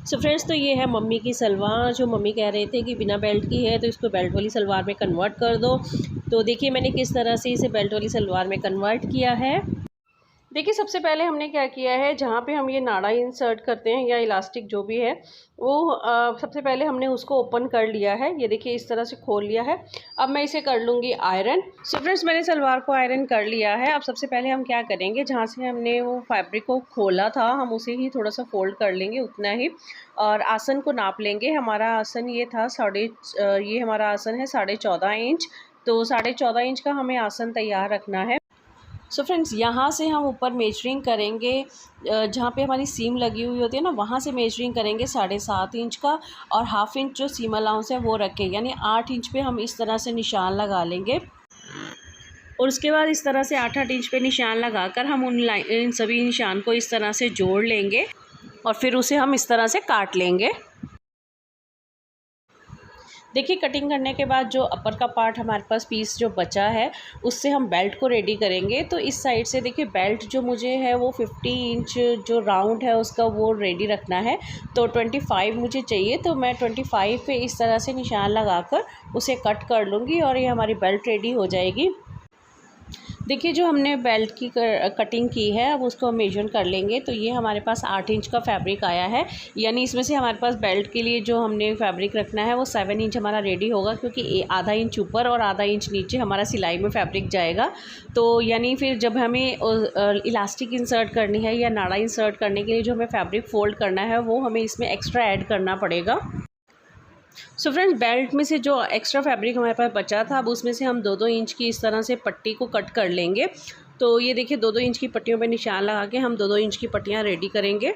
So friends, तो ये है मम्मी की सलवार, जो मम्मी कह रहे थे कि बिना बेल्ट की है तो इसको बेल्ट वाली सलवार में कन्वर्ट कर दो। तो देखिए मैंने किस तरह से इसे बेल्ट वाली सलवार में कन्वर्ट किया है। देखिए सबसे पहले हमने क्या किया है, जहाँ पे हम ये नाड़ा इंसर्ट करते हैं या इलास्टिक जो भी है वो सबसे पहले हमने उसको ओपन कर लिया है। ये देखिए इस तरह से खोल लिया है। अब मैं इसे कर लूँगी आयरन। सो फ्रेंड्स, मैंने सलवार को आयरन कर लिया है। अब सबसे पहले हम क्या करेंगे, जहाँ से हमने वो फैब्रिक को खोला था हम उसे ही थोड़ा सा फोल्ड कर लेंगे उतना ही, और आसन को नाप लेंगे। हमारा आसन ये था ये हमारा आसन है 14.5 इंच। तो 14.5 इंच का हमें आसन तैयार रखना है। सो फ्रेंड्स, यहाँ से हम ऊपर मेजरिंग करेंगे, जहाँ पे हमारी सीम लगी हुई होती है ना, वहाँ से मेजरिंग करेंगे 7.5 इंच का, और हाफ इंच जो सीम अलाउंस है वो रखें, यानी 8 इंच पे हम इस तरह से निशान लगा लेंगे। और उसके बाद इस तरह से 8-8 इंच पे निशान लगाकर हम इन सभी निशान को इस तरह से जोड़ लेंगे और फिर उसे हम इस तरह से काट लेंगे। देखिए कटिंग करने के बाद जो अपर का पार्ट हमारे पास पीस जो बचा है उससे हम बेल्ट को रेडी करेंगे। तो इस साइड से देखिए बेल्ट जो मुझे है वो 50 इंच जो राउंड है उसका वो रेडी रखना है। तो 25 मुझे चाहिए, तो मैं 25 पे इस तरह से निशान लगाकर उसे कट कर लूँगी और ये हमारी बेल्ट रेडी हो जाएगी। देखिए जो हमने बेल्ट की कटिंग की है अब उसको हम मेजर कर लेंगे। तो ये हमारे पास 8 इंच का फैब्रिक आया है, यानी इसमें से हमारे पास बेल्ट के लिए जो हमने फैब्रिक रखना है वो 7 इंच हमारा रेडी होगा, क्योंकि आधा इंच ऊपर और आधा इंच नीचे हमारा सिलाई में फैब्रिक जाएगा। तो यानी फिर जब हमें इलास्टिक इंसर्ट करनी है या नाड़ा इंसर्ट करने के लिए जो हमें फैब्रिक फोल्ड करना है वो हमें इसमें एक्स्ट्रा ऐड करना पड़ेगा। सो फ्रेंड्स, बेल्ट में से जो एक्स्ट्रा फैब्रिक हमारे पास बचा था अब उसमें से हम 2-2 इंच की इस तरह से पट्टी को कट कर लेंगे। तो ये देखिए 2-2 इंच की पट्टियों पे निशान लगा के हम 2-2 इंच की पट्टियाँ रेडी करेंगे।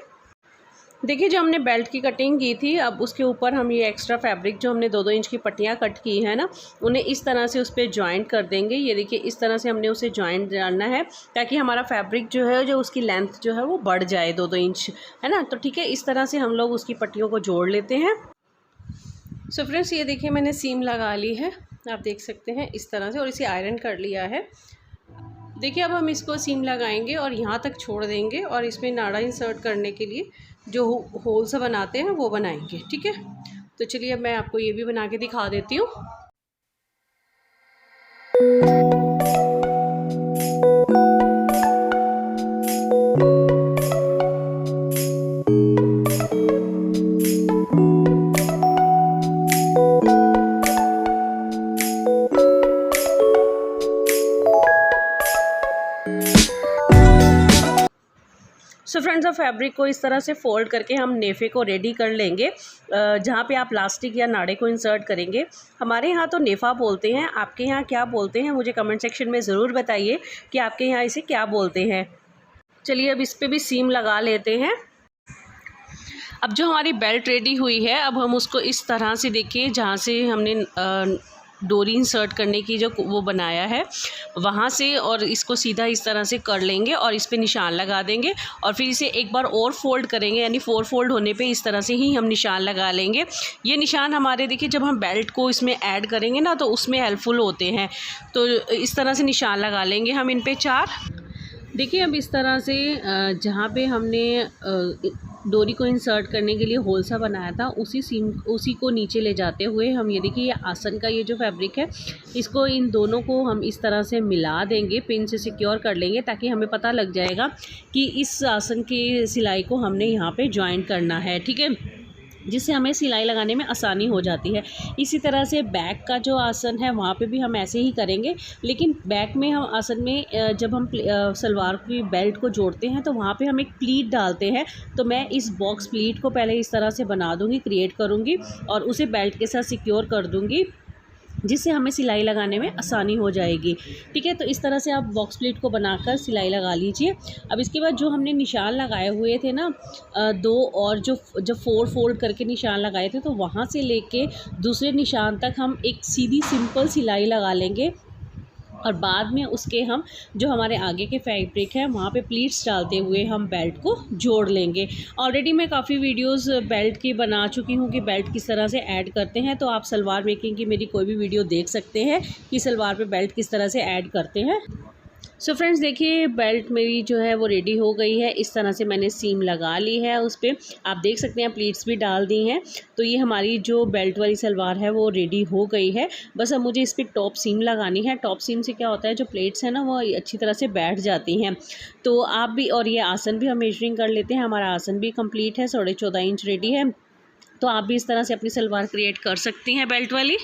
देखिए जो हमने बेल्ट की कटिंग की थी अब उसके ऊपर हम ये एक्स्ट्रा फैब्रिक जो हमने 2-2 इंच की पट्टियाँ कट की है ना, उन्हें इस तरह से उस पर जॉइंट कर देंगे। ये देखिए इस तरह से हमने उसे जॉइंट डालना है ताकि हमारा फैब्रिक जो है जो उसकी लेंथ जो है वो बढ़ जाए 2-2 इंच, है ना। तो ठीक है, इस तरह से हम लोग उसकी पट्टियों को जोड़ लेते हैं। सो फ्रेंड्स, ये देखिए मैंने सीम लगा ली है, आप देख सकते हैं इस तरह से, और इसे आयरन कर लिया है। देखिए अब हम इसको सीम लगाएंगे और यहाँ तक छोड़ देंगे और इसमें नाड़ा इंसर्ट करने के लिए जो होल सा बनाते हैं वो बनाएंगे। ठीक है, तो चलिए अब मैं आपको ये भी बना के दिखा देती हूँ। सो फ्रेंड्स, अब फैब्रिक को इस तरह से फोल्ड करके हम नेफे को रेडी कर लेंगे, जहाँ पे आप प्लास्टिक या नाड़े को इंसर्ट करेंगे। हमारे यहाँ तो नेफ़ा बोलते हैं, आपके यहाँ क्या बोलते हैं मुझे कमेंट सेक्शन में ज़रूर बताइए कि आपके यहाँ इसे क्या बोलते हैं। चलिए अब इस पर भी सीम लगा लेते हैं। अब जो हमारी बेल्ट रेडी हुई है अब हम उसको इस तरह से देखिए, जहाँ से हमने डोरी इंसर्ट करने की जो वो बनाया है वहाँ से, और इसको सीधा इस तरह से कर लेंगे और इस पे निशान लगा देंगे और फिर इसे एक बार और फोल्ड करेंगे, यानी 4 फोल्ड होने पे इस तरह से ही हम निशान लगा लेंगे। ये निशान हमारे देखिए जब हम बेल्ट को इसमें ऐड करेंगे ना तो उसमें हेल्पफुल होते हैं। तो इस तरह से निशान लगा लेंगे हम इन पे 4। देखिए अब इस तरह से जहाँ पे हमने डोरी को इंसर्ट करने के लिए होल सा बनाया था उसी को नीचे ले जाते हुए हम ये देखिए ये आसन का ये जो फैब्रिक है इसको इन दोनों को हम इस तरह से मिला देंगे, पिन से सिक्योर कर लेंगे ताकि हमें पता लग जाएगा कि इस आसन की सिलाई को हमने यहाँ पे ज्वाइन करना है। ठीक है, जिससे हमें सिलाई लगाने में आसानी हो जाती है। इसी तरह से बैक का जो आसन है वहाँ पे भी हम ऐसे ही करेंगे, लेकिन बैक में हम आसन में जब हम सलवार की बेल्ट को जोड़ते हैं तो वहाँ पे हम एक प्लीट डालते हैं। तो मैं इस बॉक्स प्लीट को पहले इस तरह से बना दूँगी, क्रिएट करूँगी और उसे बेल्ट के साथ सिक्योर कर दूँगी, जिससे हमें सिलाई लगाने में आसानी हो जाएगी। ठीक है, तो इस तरह से आप बॉक्स प्लीट को बनाकर सिलाई लगा लीजिए। अब इसके बाद जो हमने निशान लगाए हुए थे ना 2 और जो 4 फोल्ड करके निशान लगाए थे, तो वहाँ से लेके दूसरे निशान तक हम एक सीधी सिंपल सिलाई लगा लेंगे और बाद में उसके हम जो हमारे आगे के फैब्रिक है वहाँ पे प्लीट्स डालते हुए हम बेल्ट को जोड़ लेंगे। ऑलरेडी मैं काफ़ी वीडियोस बेल्ट की बना चुकी हूँ कि बेल्ट किस तरह से ऐड करते हैं, तो आप सलवार मेकिंग की मेरी कोई भी वीडियो देख सकते हैं कि सलवार पे बेल्ट किस तरह से ऐड करते हैं। सो फ्रेंड्स देखिए बेल्ट मेरी जो है वो रेडी हो गई है। इस तरह से मैंने सीम लगा ली है उस पर, आप देख सकते हैं प्लीट्स भी डाल दी हैं। तो ये हमारी जो बेल्ट वाली सलवार है वो रेडी हो गई है। बस अब मुझे इस पर टॉप सीम लगानी है। टॉप सीम से क्या होता है, जो प्लेट्स हैं ना वो अच्छी तरह से बैठ जाती हैं। तो आप भी, और ये आसन भी हम मेजरिंग कर लेते हैं। हमारा आसन भी कंप्लीट है, 14.5 इंच रेडी है। तो आप भी इस तरह से अपनी सलवार क्रिएट कर सकती हैं बेल्ट वाली।